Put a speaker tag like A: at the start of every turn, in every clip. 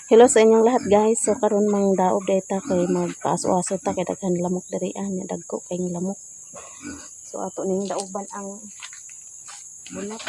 A: Hello sa inyong lahat guys. So karon mang daog data kay magpaaso-aso ta kay daghan lamok diri nya dagko kay lamok. So ato ning dauban ang bunot.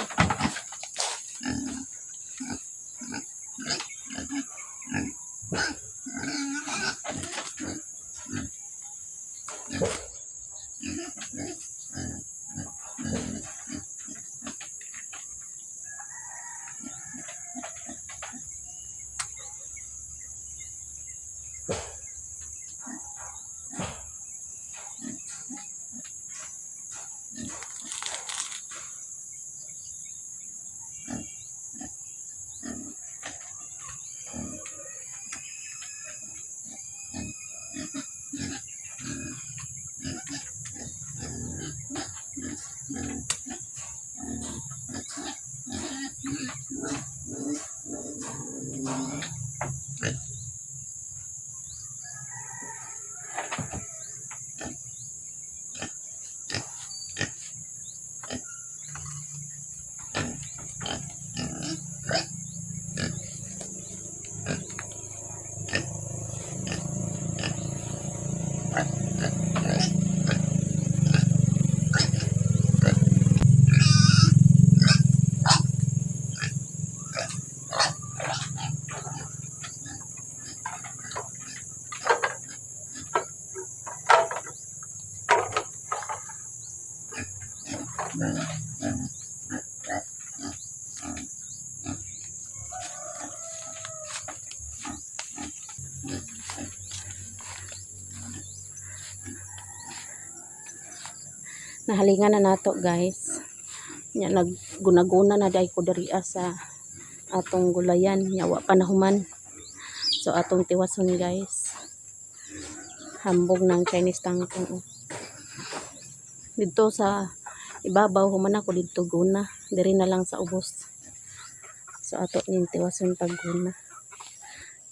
A: Nahalingan na nato guys. Nya naggunaguna na dai ko diri sa atong gulayan nya wa pa nahuman. So atong tiwason guys. Hambog ng Chinese tangkong. Dito sa ibabaw human ako dito guna, diri na lang sa ubos. So ato ning tiwason pagguna.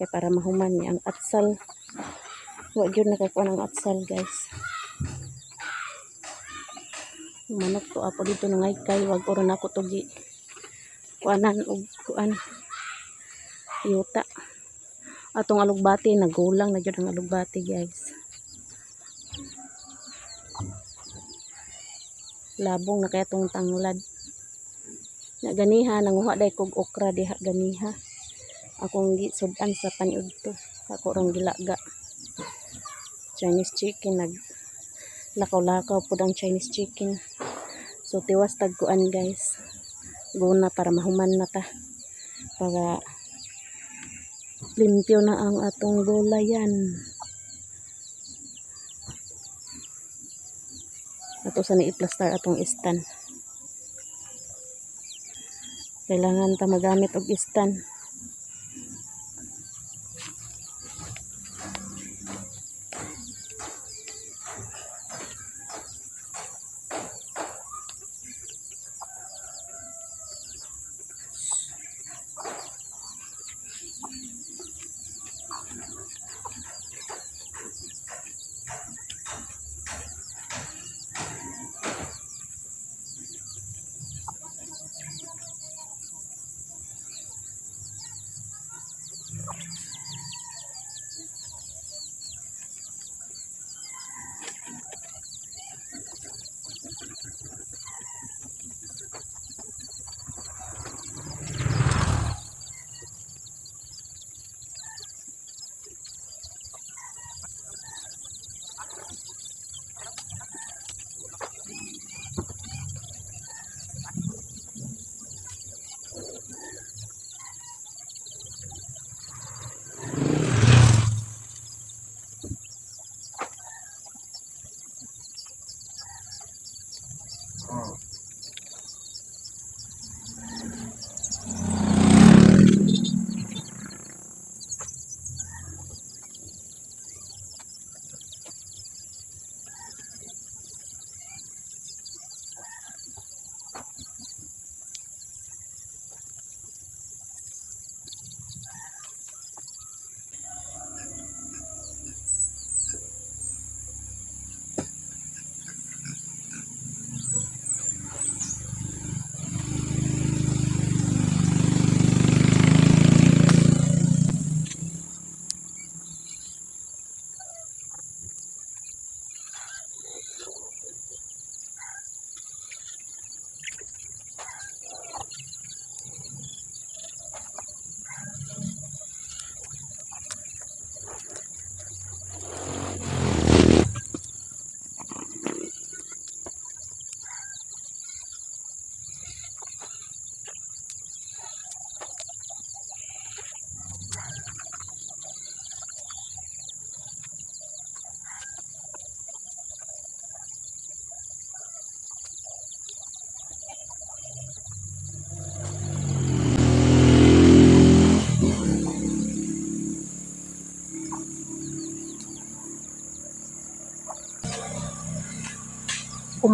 A: Kaya para mahuman niya ang atsal. Wa gyud nakakuha ng atsal guys. Manok to apo dito nangay kay wag oron ako tugi kuanan og kuan yuta. Atong alugbati nagulang na gyud ang alugbati guys. Labong na kaya tong tanglad. Na ganiha nanguha day kog okra diha ganiha. Akong gisudan sa paniud to. Ako rong gilaga. Chinese chicken lakaw-lakaw pud ang Chinese chicken. So tiwas tagkuan guys. Guna para mahuman na ta. Para limpyo na ang atong gulayan. Ato sa ni-plastar atong istan. Kailangan ta magamit og istan.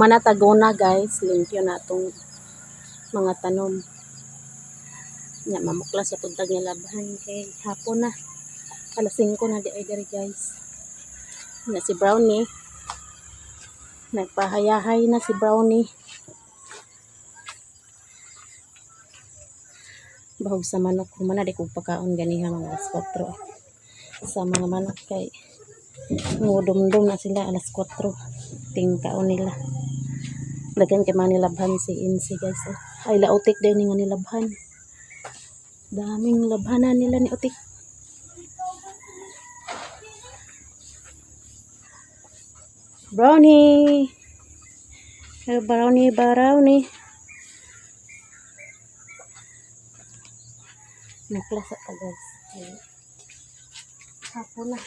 A: Humana tagona guys, limpyo na itong mga tanom. Nya mamuklas sa puntag niya labahan kay hapon na. Alas 5 na di ay diri guys. Na si Brownie. Nagpahayahay na si Brownie. Bahog sa manok. Humana di kong pagkaon ganiha mga alas 4. Sa mga manok kay ngudum-dum na sila alas 4. Tingkaon nila. Lagyan kay manilabhan si Insi guys. Ay lautik din nga nilabhan. Daming labhanan nila ni utik. Brownie. Brownie. Naklasa ka guys. Hapon na.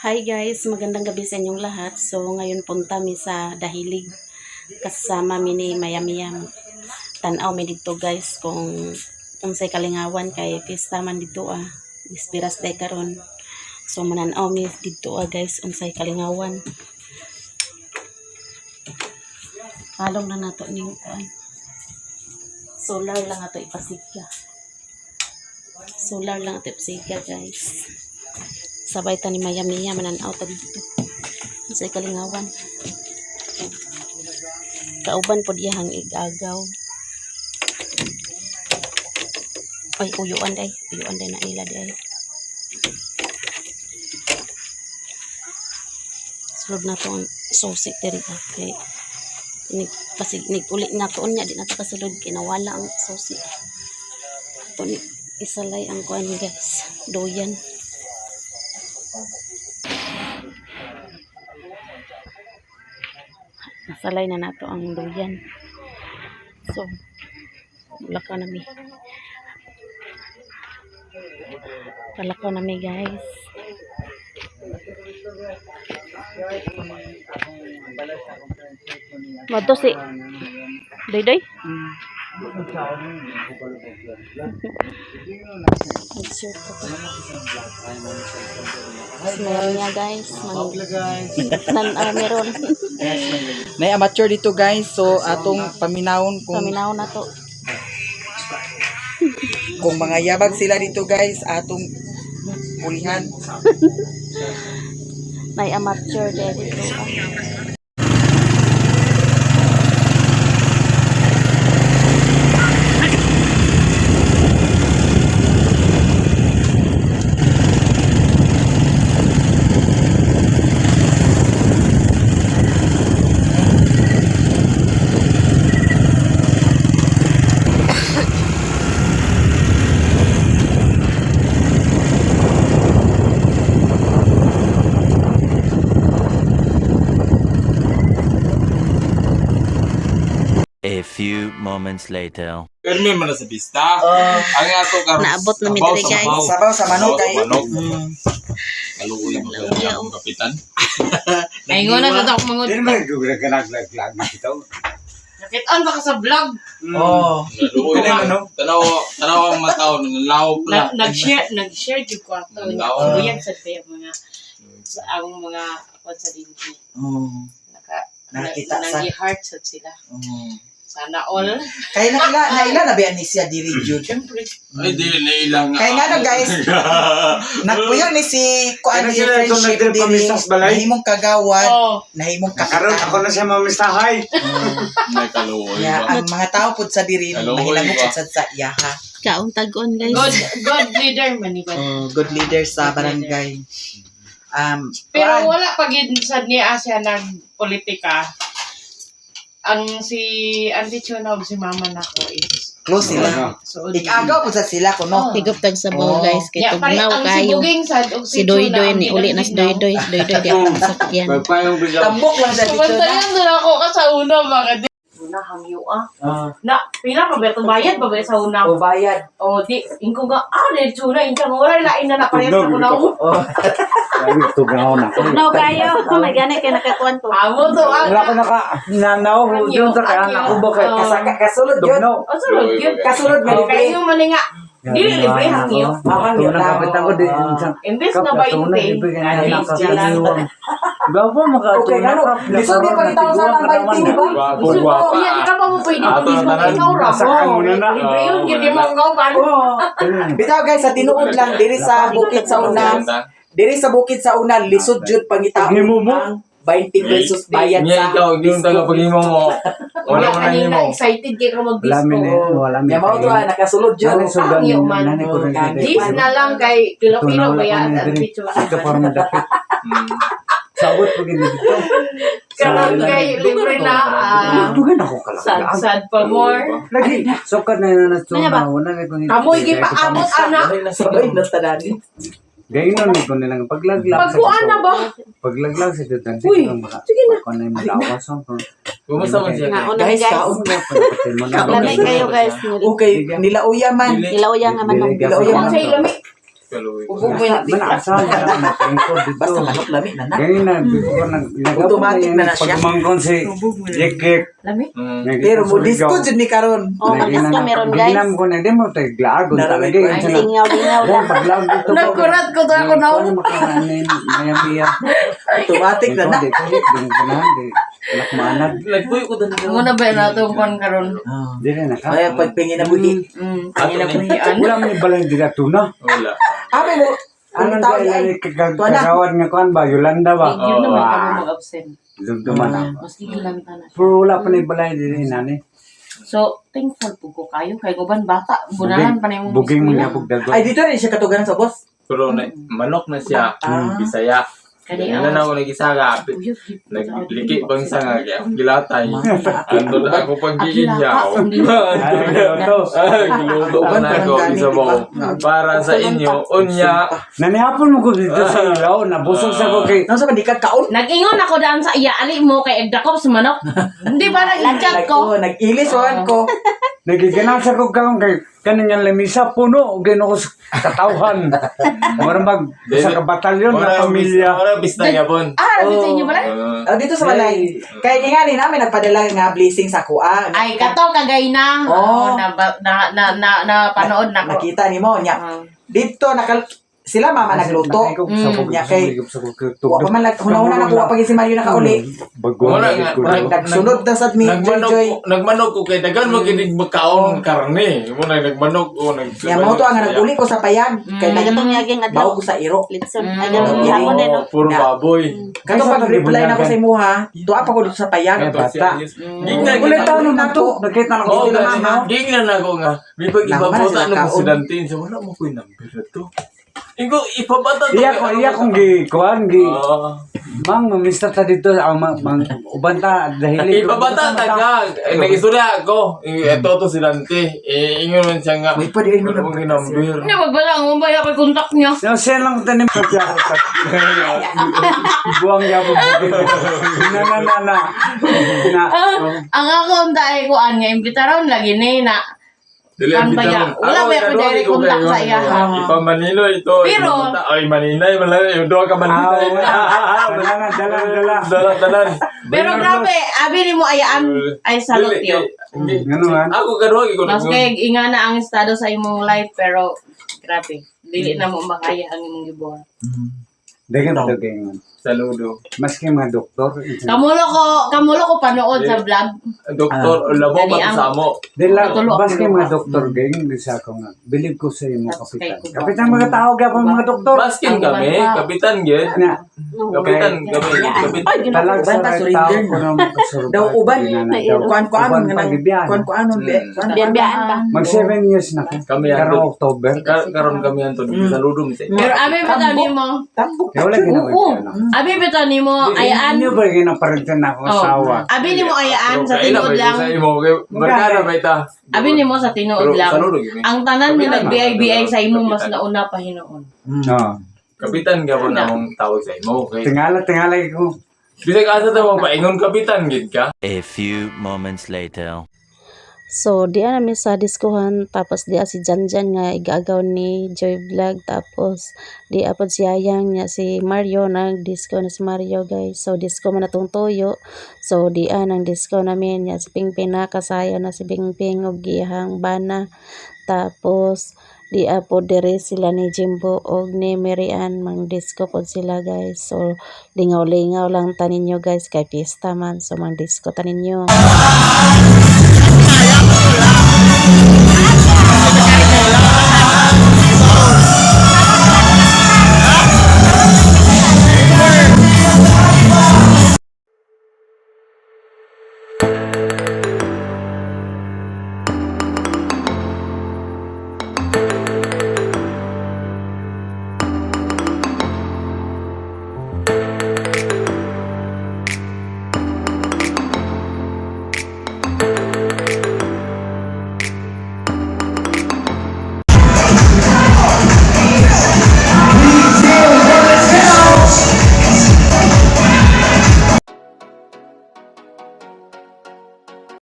A: Hi guys, magandang gabi sa inyong lahat. So ngayon punta mi sa Dahilig. Kasama mi ni Mayamiyam. Tanaw mi dito guys kung unsay kalingawan kay pista man dito Bispiras day karon. So mananaw mi dito guys unsay kalingawan. Palong na nato ning solar lang ato ipasigya. Solar lang ato ipasigya guys. Sabay ta ni Mayamiya mananaw ta dito sa kalingawan. Kauban po diyang igagaw. Ay uyuan day na ila day. Sulod na to ang susi diri okay. Pasig ulit na to nya di na to kasulod kinawala ang susi. To ni isalay ang kuan guys, doyan. Nasalay na nato ang duyan. So, lakaw nami guys. Mato si Doy. Mag-shirt ko pa. Meron niya guys. Meron.
B: May amateur dito guys. So atong paminawon
A: Paminawon na to.
B: Kung mga yabag sila dito guys, atong pulihan.
A: May amateur dito.
C: A few moments later.
D: Permi man sa pista. Ang ato karon.
A: Naabot na mi diri guys.
B: Sabaw sa manok kay.
D: Kaluoy mo ang kapitan.
E: Ayun na sa ako mangod.
F: Hindi naman gagawin na ito.
E: Nakitaan ba ka sa vlog?
B: Oh.
D: Kaluoy na. Tanaw ang mataw nalaw pala.
E: Nag-share jud ko ato. Yan sa mga ang mga kon sa dinhi.
B: Oh. Nakita sa
E: nag-heart sila.
B: Oh.
E: Sana all.
B: Kaya naila na ba ni siya diri Jude?
E: Siyempre.
D: Ay, di nailang.
B: Kaya nga no guys, nagpuyo ni si kuan
F: Kaya
B: ni
F: sila itong
B: friendship
F: nagdiri
B: diri.
F: pamistas balay.
B: Nahimong kagawad,
E: Oh.
B: nahimong
F: Karon
B: kakakaroon.
F: ako na siya mamistahay.
D: May kaluoy
B: Yeah,
D: ba?
B: ang mga tao pud sa diri
D: Hello,
B: mahilangok
D: Iba.
B: sa iyaha.
A: Kaon tag-on guys.
E: God leader man iba.
B: Good leader sa barangay.
E: Pero
B: kuan,
E: wala pag sad niya siya nagpolitika. Ang si Auntie Chuna ug si Mama nako is
B: close sila.
E: so
B: Ikagaw po sa sila kuno.
A: Higop tag sabaw guys kay
E: Ya, pare,
A: tugnaw
E: ang si
A: kayo.
E: Buging sad ug
A: Si
E: Chuna,
A: Doy-Doy
E: ang
A: ni uli nas
E: ginaginaw.
A: Doy-Doy di ako masakyan.
F: Magpayong bigla.
B: Tambok lang sa dito na.
E: Sumantayan doon ako ka sa una mga di. Una hangyo Na, pila pa ba ito bayad pa ba sa una?
B: O bayad.
E: O di, ingko nga, di Chuna, ingka nga wala lain na naparehas na ko na ako.
B: Oh.
F: Tugaw na.
A: Tugnaw kayo. May gani kay nakakuan to.
E: Amo to,
F: Wala ko nanaw. Doon sa kaya nakubok.
B: Kasulod yun.
F: Tugnaw.
E: O sunod yun.
B: Kasulod nga
E: O,
B: libre.
E: kayo man nga, dili libre hangyo.
B: Hangyo na.
F: Kapit ako din.
E: Imbes na 20, at least dyan.
F: Gawa
B: Okay, ano? Lisod din pa rin tao sa ng 20, di ba?
D: Gwapo,
E: Gusto
D: gwapa.
E: ko, yan ka pa mo pwede
D: Ato
E: mag-isip
D: na tanan.
E: ikaw ra
F: Saan mo
E: mo.
F: na na?
E: Libre yun, hindi mo ang gawpan.
B: Bitaw guys, sa tinuod lang, diri sa bukid sa una. Diri sa bukid sa una, lisod jud pangitaon
F: Paghimo mo?
B: ang 20 pesos bayad
D: Niya
B: sa
D: ikaw, hindi yung taga paghimo mo. Wala
E: Kaya
D: mo na
E: kanina,
D: himo.
E: excited kayo ka
F: Wala
E: mag-disco.
F: min eh. Wala min.
B: Ya mao to nakasulod jud.
F: Ano sugan
E: Hangyo
F: yun?
E: man.
F: Nani ko rin sa
E: Gis na lang kay Pilipino ba yan? Ang
F: Ito
E: picture.
F: para madapit.
D: Hmm.
F: Sabot po gini dito.
E: Karon kay libre na.
F: Tugan ako kalagaan.
E: Sad pa more.
F: Lagi. Sukat na yun na tsuma. Wala na ko
E: Kamoy gipaamot anak.
B: Sabay na sa dani.
F: Gaynon ni ko nilang paglaglag.
E: Pagkuan na ba?
F: Paglaglag sa dito.
E: Uy, sige na.
F: Kung ano yung malawas.
D: Kumusta man siya?
A: Nauna
B: Guys,
A: guys.
B: kaon.
A: Lamay kayo guys.
B: Okay, nilauya man.
A: Ilawya nga man.
B: Ilawya
E: Ang
B: man.
E: sa ilami.
D: Kaluoy.
F: Manasal.
B: Basta manok lami na na.
F: Ganyan na.
B: Automatic na na siya.
F: Pagmangkon si Jekek.
E: Lami.
B: Pero mo disco jud ni karon.
A: Oh, mag-disco meron guys.
F: Ginam ko na. Di mo tayo glagon
B: Naramay
F: talaga.
B: ko.
A: Ay, lingaw-lingaw
F: Yan,
A: lang.
F: paglag dito.
E: Nagkurat ko to ako na.
F: Ano makakanin? Mayamiya.
B: Automatic na na.
F: Di kulit. Di na. Di. Lakmanag.
D: Nagpuyo ko doon.
E: Muna ba na itong kon karon?
F: Di rin naka.
B: Ay pagpingin na buhi.
E: Ang inabuhian.
F: Wala man ibalang di ka tuna.
D: Wala.
B: Abi mo.
F: Ano
B: Ang tao
F: na
B: ay
F: kagawan nga kuan ba? Yolanda ba?
E: Yun naman kami mag-absent.
F: Dugduman ako.
E: Maski gilanta na.
F: Pero wala pa na ibalay din nani.
E: So, thankful po ko kayo. Kay uban bata. Bunalan pa na yung
F: Buging
E: eskwela.
F: mga pagdagot.
B: Ay dito rin siya katuganan sa boss.
D: Pero manok na siya. Bisaya.
E: Kani
D: Kaya na ako nagisaga. Nagliki bang sanga kaya akong gilatay. Ando na ako pag-iinyaw. Giluto pa na ako isabaw. Para sa inyo, unya.
F: Nanihapon mo ko dito sa ilaw. Nabusog sa ko kay.
B: Nasa man di ka kaon?
E: Nag-ingon ako daan sa iya. Ali mo kay Egdakop sa manok. Hindi ba nag-chat ko?
B: Nag-ilis wan ko.
F: Nagiganasa ko kaon kay kanang lamisa puno gino ko sa katawhan. Mura mag sa kabatalyon na pamilya.
D: Wala bista niya bon.
E: Nabit sa inyo ba lang?
B: Dito sa Malay. Kaya nga ni namin nagpadala nga blessing sa kuha.
E: Ay, kato kagay na.
B: Oh.
E: Na panood na ko.
B: Nakita ni mo nya. Dito sila mama nagluto. Nya kay wa pa man hunahuna na kuha pag si Mario nakauli.
D: Wala nga.
B: Nagsunod na sad ni Joy.
D: Nagmanok ko kay dagan mo kinig magkaon karne. Mo na nagmanok o nag.
B: Ya mo to ang naguli ko sa payag kay
A: Nagatong yaging
B: bawo
A: adlaw.
B: ko sa iro.
A: Litson. Ay, ganun. Hapon din, no?
D: Puro baboy.
B: Kato pag reply na ko sa imuha, tuwa pa ko dito sa payag.
F: Bata.
D: Gingnan
F: Ulit taon na to. Nakita na
D: Oo,
F: ko.
D: gingnan ako nga. May pag ibabota ng presidente sa wala mo ko yung number na to. Ingo ipabata to.
F: Iya kong kuan mang mista ta dito ang uban ta dahil
D: Ipabata taga. Nagistorya ako. Ito to si Dante. Ingon man siya nga.
B: May pwede yun
D: Wala mong number.
E: Hindi, magbala mo ba yung kontak niya?
F: Siya lang tanim pa siya. Buang ya po. Na.
E: Ang akong dahil ko nga, imbitaron lagi ni na.
D: Dili
E: Kan ba yan? Wala ba yung direct contact sa iya?
D: Ipa Manilo ito.
E: Pero-
D: Ay Maninay. Yung doon ka Maninay. Dalan.
E: Pero grabe, abi ni mo ayaan ay salute yo.
F: Ganuhan.
D: Ako karuha.
E: Mas kay inga na ang estado sa imong life pero grabe. Dili na mo makaya ang imong gibuhat.
F: Dagan to kay.
D: Saludo.
F: Maski mga doktor.
E: Kamulo ko panood sa vlog.
D: Doktor, labo
E: Dali
D: pa
E: ang-
D: sa mo.
F: Dila,
E: Tulo-
F: maski
E: tulo-
F: mga doktor, gang, bisa ko nga. Believe ko sa imo,
E: Tapos
F: kapitan.
E: kay Kuba.
F: Kapitan, mga tao, gapang mga doktor.
D: Baskin kami, kapitan gid.
F: Na,
D: Kapitan kami, kapitan.
F: talag sa
B: Uban pa,
F: right
B: surrender.
F: tao ko na makasurvive.
B: Daw uban,
F: Kuan-kuanon nga nang
B: kuan-kuanon,
A: Biyan-biyan pa.
F: Mag 7 years na ko.
D: Kami
F: Karong
D: yan.
F: October.
D: Karon kami Anton, saludo mi sa inyo.
E: Pero abi bitaw nimo.
B: Tambok.
F: Kaya wala ginawin
E: Oo.
F: ko na.
E: Abi bitaw nimo ayaan.
F: Hindi ba ginaparintin na akong
E: Oh.
F: asawa?
E: Abi nimo ayaan sa
D: Kailan
E: tinuod
D: may
E: lang.
D: sa imo kay barkada ba ita?
E: Abi nimo sa tinuod
D: Pero
E: lang.
D: saludo gid.
E: Ang tanan nga
D: Kapitan.
E: nag-BI sa imo mas
D: Kapitan.
E: nauna pa hinuon.
F: No.
D: Kapitan gyapon na akong tawag sa imo, okay?
F: Tingala ko.
D: Bisag asa ta mo paingon kapitan gid ka?
C: A few moments later.
A: So, di namin sa diskuhan, tapos di si Janjan nga igagaw ni Joy Vlog, tapos di apod si Ayang niya si Mario, nag-disco na si Mario guys. So, disco man natong tuyo. So, di ang disco namin niya si Pingping nakasayo na si Pingping og gihang bana. Tapos, di apod dire sila ni Jimbo og ni Marian, mang disco pod sila guys. So, lingaw-lingaw lang taninyo guys, kay pista man. So, mang disco taninyo.